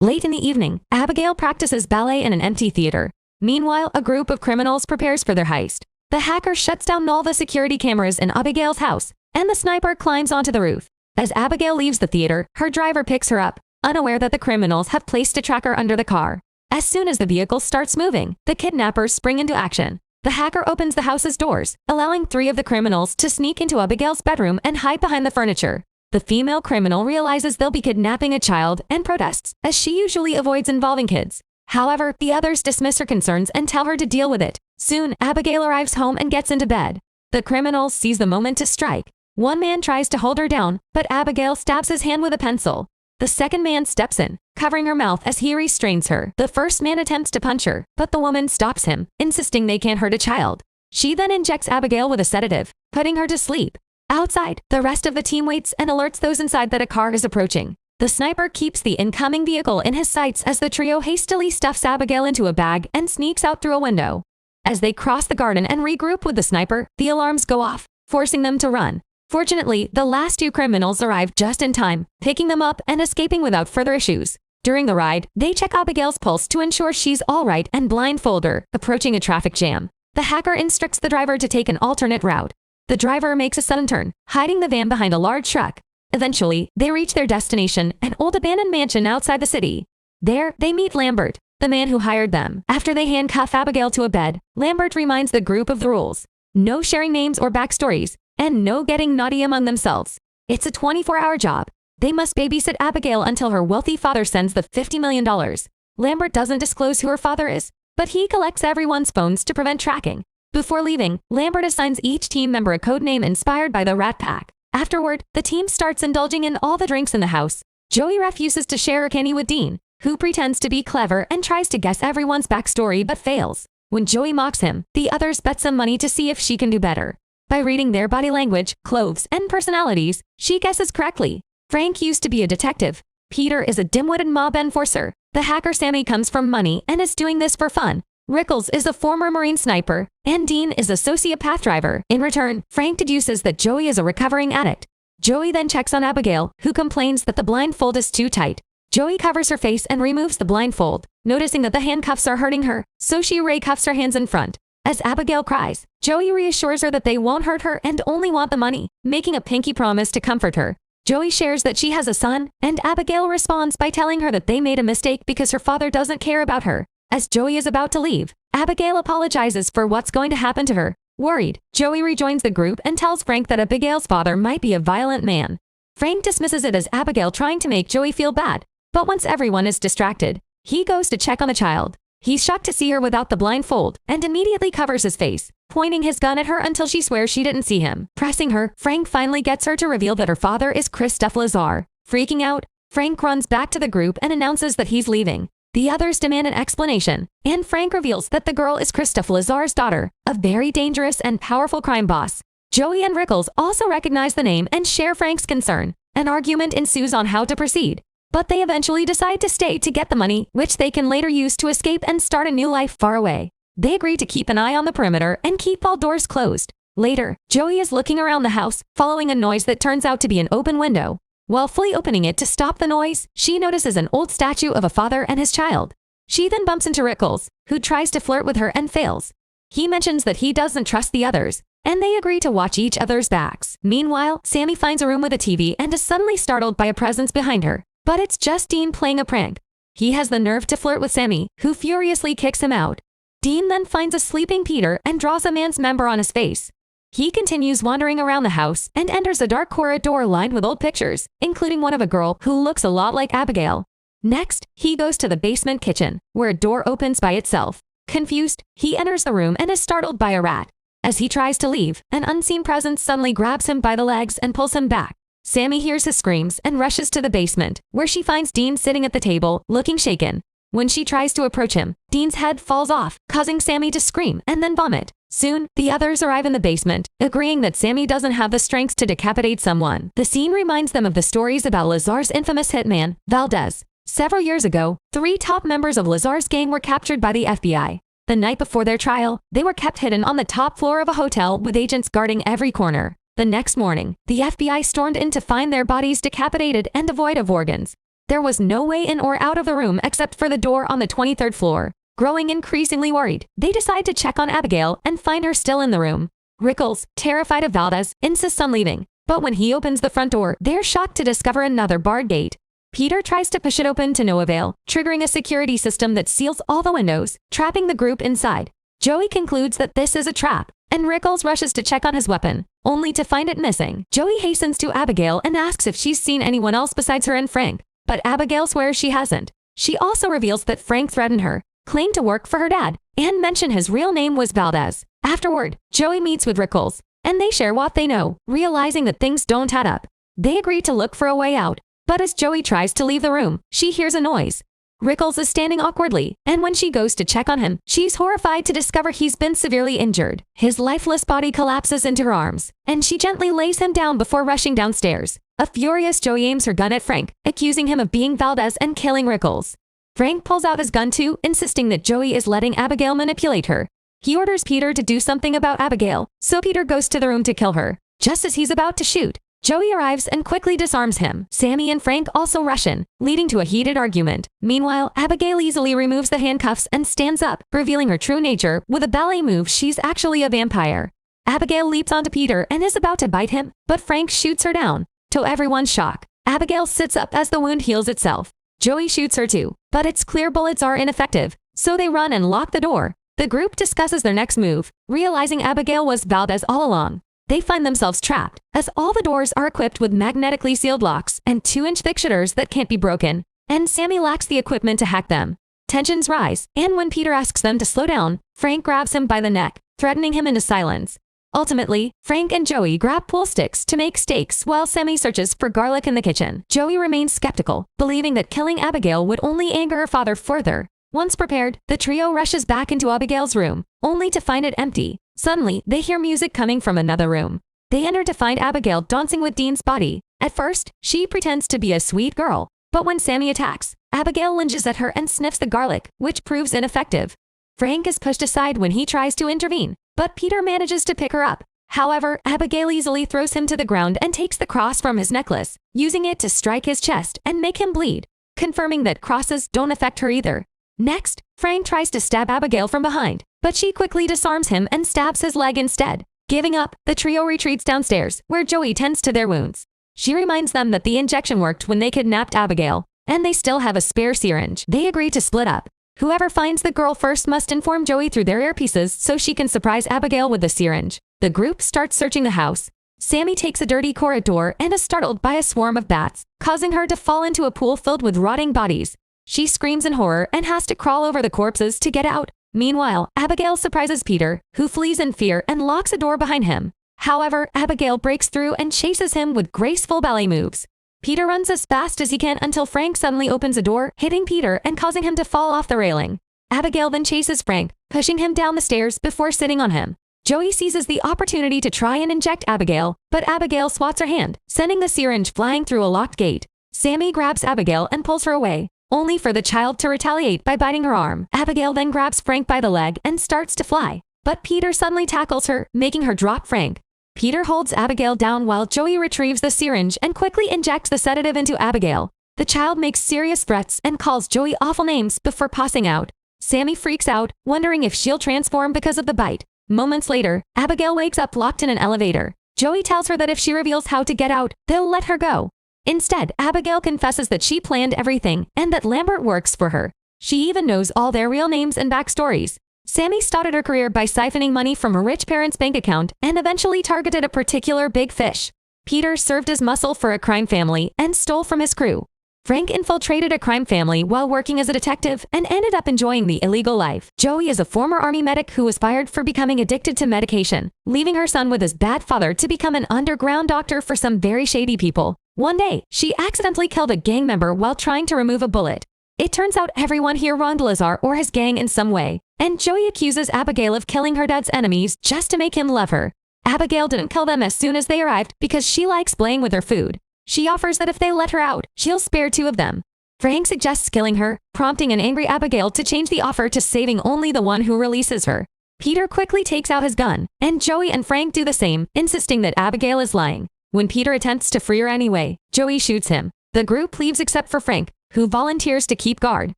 Late in the evening, Abigail practices ballet in an empty theater. Meanwhile, a group of criminals prepares for their heist. The hacker shuts down all the security cameras in Abigail's house, and the sniper climbs onto the roof. As Abigail leaves the theater, her driver picks her up, unaware that the criminals have placed a tracker under the car. As soon as the vehicle starts moving, the kidnappers spring into action. The hacker opens the house's doors, allowing 3 of the criminals to sneak into Abigail's bedroom and hide behind the furniture. The female criminal realizes they'll be kidnapping a child and protests, as she usually avoids involving kids. However, the others dismiss her concerns and tell her to deal with it. Soon, Abigail arrives home and gets into bed. The criminals seize the moment to strike. One man tries to hold her down, but Abigail stabs his hand with a pencil. The second man steps in, covering her mouth as he restrains her. The first man attempts to punch her, but the woman stops him, insisting they can't hurt a child. She then injects Abigail with a sedative, putting her to sleep. Outside, the rest of the team waits and alerts those inside that a car is approaching. The sniper keeps the incoming vehicle in his sights as the trio hastily stuffs Abigail into a bag and sneaks out through a window. As they cross the garden and regroup with the sniper, the alarms go off, forcing them to run. Fortunately, the last 2 criminals arrive just in time, picking them up and escaping without further issues. During the ride, they check Abigail's pulse to ensure she's all right and blindfold her, approaching a traffic jam. The hacker instructs the driver to take an alternate route. The driver makes a sudden turn, hiding the van behind a large truck. Eventually, they reach their destination, an old abandoned mansion outside the city. There, they meet Lambert, the man who hired them. After they handcuff Abigail to a bed, Lambert reminds the group of the rules. No sharing names or backstories, and no getting naughty among themselves. It's a 24-hour job. They must babysit Abigail until her wealthy father sends the $50 million. Lambert doesn't disclose who her father is, but he collects everyone's phones to prevent tracking. Before leaving, Lambert assigns each team member a code name inspired by the Rat Pack. Afterward, the team starts indulging in all the drinks in the house. Joey refuses to share a candy with Dean, who pretends to be clever and tries to guess everyone's backstory but fails. When Joey mocks him, the others bet some money to see if she can do better. By reading their body language, clothes, and personalities, she guesses correctly. Frank used to be a detective. Peter is a dim-witted mob enforcer. The hacker Sammy comes from money and is doing this for fun. Rickles is a former Marine sniper, and Dean is a sociopath driver. In return, Frank deduces that Joey is a recovering addict. Joey then checks on Abigail, who complains that the blindfold is too tight. Joey covers her face and removes the blindfold, noticing that the handcuffs are hurting her, so she recuffs her hands in front. As Abigail cries, Joey reassures her that they won't hurt her and only want the money, making a pinky promise to comfort her. Joey shares that she has a son, and Abigail responds by telling her that they made a mistake because her father doesn't care about her. As Joey is about to leave, Abigail apologizes for what's going to happen to her. Worried, Joey rejoins the group and tells Frank that Abigail's father might be a violent man. Frank dismisses it as Abigail trying to make Joey feel bad, but once everyone is distracted, he goes to check on the child. He's shocked to see her without the blindfold and immediately covers his face, pointing his gun at her until she swears she didn't see him. Pressing her, Frank finally gets her to reveal that her father is Christophe Lazar. Freaking out, Frank runs back to the group and announces that he's leaving. The others demand an explanation, and Frank reveals that the girl is Christophe Lazar's daughter, a very dangerous and powerful crime boss. Joey and Rickles also recognize the name and share Frank's concern. An argument ensues on how to proceed, but they eventually decide to stay to get the money, which they can later use to escape and start a new life far away. They agree to keep an eye on the perimeter and keep all doors closed. Later, Joey is looking around the house, following a noise that turns out to be an open window. While fully opening it to stop the noise, she notices an old statue of a father and his child. She then bumps into Rickles, who tries to flirt with her and fails. He mentions that he doesn't trust the others, and they agree to watch each other's backs. Meanwhile, Sammy finds a room with a TV and is suddenly startled by a presence behind her. But it's just Dean playing a prank. He has the nerve to flirt with Sammy, who furiously kicks him out. Dean then finds a sleeping Peter and draws a man's member on his face. He continues wandering around the house and enters a dark corridor lined with old pictures, including one of a girl who looks a lot like Abigail. Next, he goes to the basement kitchen, where a door opens by itself. Confused, he enters the room and is startled by a rat. As he tries to leave, an unseen presence suddenly grabs him by the legs and pulls him back. Sammy hears his screams and rushes to the basement, where she finds Dean sitting at the table, looking shaken. When she tries to approach him, Dean's head falls off, causing Sammy to scream and then vomit. Soon, the others arrive in the basement, agreeing that Sammy doesn't have the strength to decapitate someone. The scene reminds them of the stories about Lazar's infamous hitman, Valdez. Several years ago, 3 top members of Lazar's gang were captured by the FBI. The night before their trial, they were kept hidden on the top floor of a hotel with agents guarding every corner. The next morning, the FBI stormed in to find their bodies decapitated and devoid of organs. There was no way in or out of the room except for the door on the 23rd floor. Growing increasingly worried, they decide to check on Abigail and find her still in the room. Rickles, terrified of Valdez, insists on leaving, but when he opens the front door, they're shocked to discover another barred gate. Peter tries to push it open to no avail, triggering a security system that seals all the windows, trapping the group inside. Joey concludes that this is a trap, and Rickles rushes to check on his weapon, only to find it missing. Joey hastens to Abigail and asks if she's seen anyone else besides her and Frank, but Abigail swears she hasn't. She also reveals that Frank threatened her, claimed to work for her dad, and mentioned his real name was Valdez. Afterward, Joey meets with Rickles, and they share what they know, realizing that things don't add up. They agree to look for a way out, but as Joey tries to leave the room, she hears a noise. Rickles is standing awkwardly, and when she goes to check on him, she's horrified to discover he's been severely injured. His lifeless body collapses into her arms, and she gently lays him down before rushing downstairs. A furious Joey aims her gun at Frank, accusing him of being Valdez and killing Rickles. Frank pulls out his gun too, insisting that Joey is letting Abigail manipulate her. He orders Peter to do something about Abigail, so Peter goes to the room to kill her. Just as he's about to shoot, Joey arrives and quickly disarms him. Sammy and Frank also rush in, leading to a heated argument. Meanwhile, Abigail easily removes the handcuffs and stands up, revealing her true nature. With a ballet move, she's actually a vampire. Abigail leaps onto Peter and is about to bite him, but Frank shoots her down. To everyone's shock, Abigail sits up as the wound heals itself. Joey shoots her too, but it's clear bullets are ineffective, so they run and lock the door. The group discusses their next move, realizing Abigail was Valdez all along. They find themselves trapped, as all the doors are equipped with magnetically sealed locks and 2-inch thick shutters that can't be broken, and Sammy lacks the equipment to hack them. Tensions rise, and when Peter asks them to slow down, Frank grabs him by the neck, threatening him into silence. Ultimately, Frank and Joey grab pool sticks to make steaks while Sammy searches for garlic in the kitchen. Joey remains skeptical, believing that killing Abigail would only anger her father further. Once prepared, the trio rushes back into Abigail's room, only to find it empty. Suddenly, they hear music coming from another room. They enter to find Abigail dancing with Dean's body. At first, she pretends to be a sweet girl, but when Sammy attacks, Abigail lunges at her and sniffs the garlic, which proves ineffective. Frank is pushed aside when he tries to intervene, but Peter manages to pick her up. However, Abigail easily throws him to the ground and takes the cross from his necklace, using it to strike his chest and make him bleed, confirming that crosses don't affect her either. Next, Frank tries to stab Abigail from behind, but she quickly disarms him and stabs his leg instead. Giving up, the trio retreats downstairs, where Joey tends to their wounds. She reminds them that the injection worked when they kidnapped Abigail, and they still have a spare syringe. They agree to split up. Whoever finds the girl first must inform Joey through their earpieces so she can surprise Abigail with the syringe. The group starts searching the house. Sammy takes a dirty corridor and is startled by a swarm of bats, causing her to fall into a pool filled with rotting bodies. She screams in horror and has to crawl over the corpses to get out. Meanwhile, Abigail surprises Peter, who flees in fear and locks a door behind him. However, Abigail breaks through and chases him with graceful ballet moves. Peter runs as fast as he can until Frank suddenly opens a door, hitting Peter and causing him to fall off the railing. Abigail then chases Frank, pushing him down the stairs before sitting on him. Joey seizes the opportunity to try and inject Abigail, but Abigail swats her hand, sending the syringe flying through a locked gate. Sammy grabs Abigail and pulls her away, only for the child to retaliate by biting her arm. Abigail then grabs Frank by the leg and starts to fly, but Peter suddenly tackles her, making her drop Frank. Peter holds Abigail down while Joey retrieves the syringe and quickly injects the sedative into Abigail. The child makes serious threats and calls Joey awful names before passing out. Sammy freaks out, wondering if she'll transform because of the bite. Moments later, Abigail wakes up locked in an elevator. Joey tells her that if she reveals how to get out, they'll let her go. Instead, Abigail confesses that she planned everything and that Lambert works for her. She even knows all their real names and backstories. Sammy started her career by siphoning money from her rich parents' bank account and eventually targeted a particular big fish. Peter served as muscle for a crime family and stole from his crew. Frank infiltrated a crime family while working as a detective and ended up enjoying the illegal life. Joey is a former army medic who was fired for becoming addicted to medication, leaving her son with his bad father to become an underground doctor for some very shady people. One day, she accidentally killed a gang member while trying to remove a bullet. It turns out everyone here wronged Lazar or his gang in some way, and Joey accuses Abigail of killing her dad's enemies just to make him love her. Abigail didn't kill them as soon as they arrived because she likes playing with her food. She offers that if they let her out, she'll spare 2 of them. Frank suggests killing her, prompting an angry Abigail to change the offer to saving only the one who releases her. Peter quickly takes out his gun, and Joey and Frank do the same, insisting that Abigail is lying. When Peter attempts to free her anyway, Joey shoots him. The group leaves except for Frank, who volunteers to keep guard.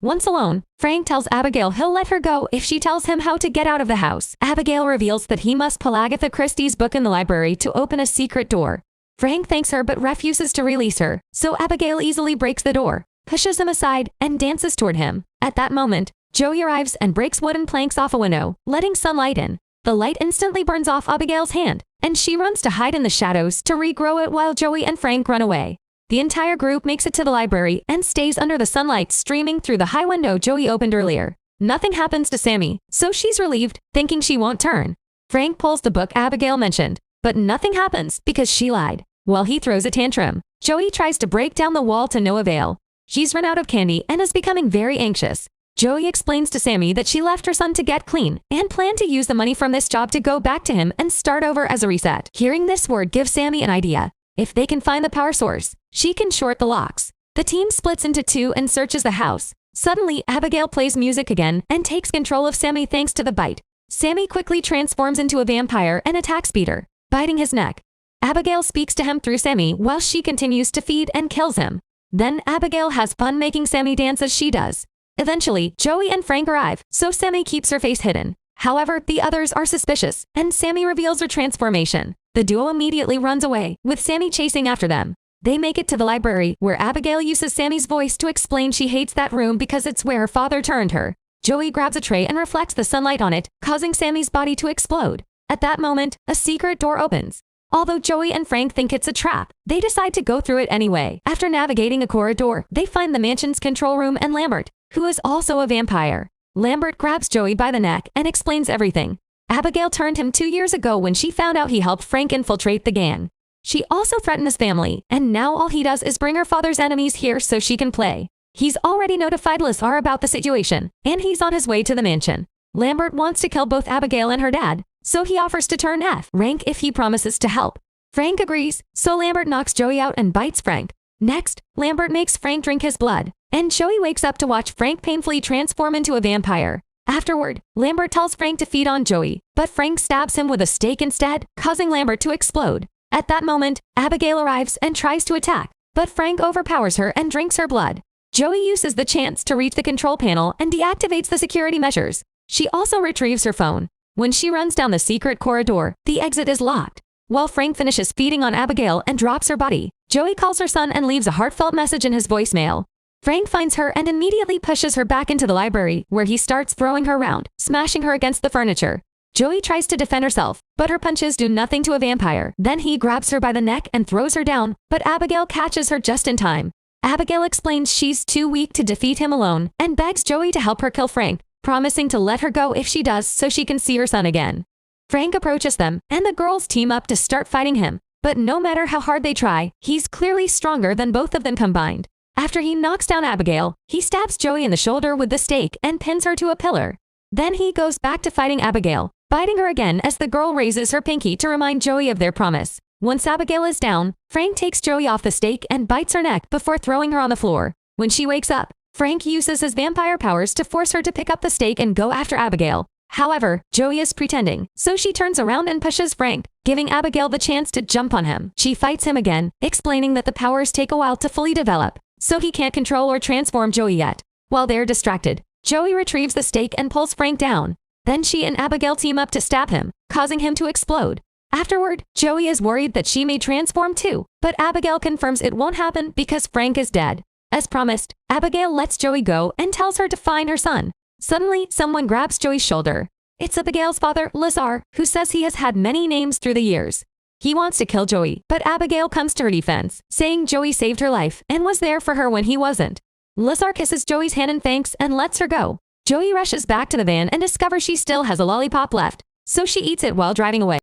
Once alone, Frank tells Abigail he'll let her go if she tells him how to get out of the house. Abigail reveals that he must pull Agatha Christie's book in the library to open a secret door. Frank thanks her but refuses to release her, so Abigail easily breaks the door, pushes him aside, and dances toward him. At that moment, Joey arrives and breaks wooden planks off a window, letting sunlight in. The light instantly burns off Abigail's hand, and she runs to hide in the shadows to regrow it while Joey and Frank run away. The entire group makes it to the library and stays under the sunlight streaming through the high window Joey opened earlier. Nothing happens to Sammy, so she's relieved, thinking she won't turn. Frank pulls the book Abigail mentioned, but nothing happens because she lied. While he throws a tantrum, Joey tries to break down the wall to no avail. She's run out of candy and is becoming very anxious. Joey explains to Sammy that she left her son to get clean and planned to use the money from this job to go back to him and start over as a reset. Hearing this word gives Sammy an idea. If they can find the power source, she can short the locks. The team splits into two and searches the house. Suddenly, Abigail plays music again and takes control of Sammy thanks to the bite. Sammy quickly transforms into a vampire and attacks Peter, biting his neck. Abigail speaks to him through Sammy while she continues to feed and kills him. Then Abigail has fun making Sammy dance as she does. Eventually, Joey and Frank arrive, so Sammy keeps her face hidden. However, the others are suspicious, and Sammy reveals her transformation. The duo immediately runs away, with Sammy chasing after them. They make it to the library, where Abigail uses Sammy's voice to explain she hates that room because it's where her father turned her. Joey grabs a tray and reflects the sunlight on it, causing Sammy's body to explode. At that moment, a secret door opens. Although Joey and Frank think it's a trap, they decide to go through it anyway. After navigating a corridor, they find the mansion's control room and Lambert, who is also a vampire. Lambert grabs Joey by the neck and explains everything. Abigail turned him 2 years ago when she found out he helped Frank infiltrate the gang. She also threatened his family, and now all he does is bring her father's enemies here so she can play. He's already notified Lazar about the situation, and he's on his way to the mansion. Lambert wants to kill both Abigail and her dad, so he offers to turn Frank if he promises to help. Frank agrees, so Lambert knocks Joey out and bites Frank. Next, Lambert makes Frank drink his blood, and Joey wakes up to watch Frank painfully transform into a vampire. Afterward, Lambert tells Frank to feed on Joey, but Frank stabs him with a stake instead, causing Lambert to explode. At that moment, Abigail arrives and tries to attack, but Frank overpowers her and drinks her blood. Joey uses the chance to reach the control panel and deactivates the security measures. She also retrieves her phone. When she runs down the secret corridor, the exit is locked. While Frank finishes feeding on Abigail and drops her body, Joey calls her son and leaves a heartfelt message in his voicemail. Frank finds her and immediately pushes her back into the library, where he starts throwing her around, smashing her against the furniture. Joey tries to defend herself, but her punches do nothing to a vampire. Then he grabs her by the neck and throws her down, but Abigail catches her just in time. Abigail explains she's too weak to defeat him alone and begs Joey to help her kill Frank, promising to let her go if she does so she can see her son again. Frank approaches them, and the girls team up to start fighting him, but no matter how hard they try, he's clearly stronger than both of them combined. After he knocks down Abigail, he stabs Joey in the shoulder with the stake and pins her to a pillar. Then he goes back to fighting Abigail, biting her again as the girl raises her pinky to remind Joey of their promise. Once Abigail is down, Frank takes Joey off the stake and bites her neck before throwing her on the floor. When she wakes up, Frank uses his vampire powers to force her to pick up the stake and go after Abigail. However, Joey is pretending, so she turns around and pushes Frank, giving Abigail the chance to jump on him. She fights him again, explaining that the powers take a while to fully develop, so he can't control or transform Joey yet. While they're distracted, Joey retrieves the stake and pulls Frank down. Then she and Abigail team up to stab him, causing him to explode. Afterward, Joey is worried that she may transform too, but Abigail confirms it won't happen because Frank is dead. As promised, Abigail lets Joey go and tells her to find her son. Suddenly, someone grabs Joey's shoulder. It's Abigail's father, Lazar, who says he has had many names through the years. He wants to kill Joey, but Abigail comes to her defense, saying Joey saved her life and was there for her when he wasn't. Lazar kisses Joey's hand in thanks and lets her go. Joey rushes back to the van and discovers she still has a lollipop left, so she eats it while driving away.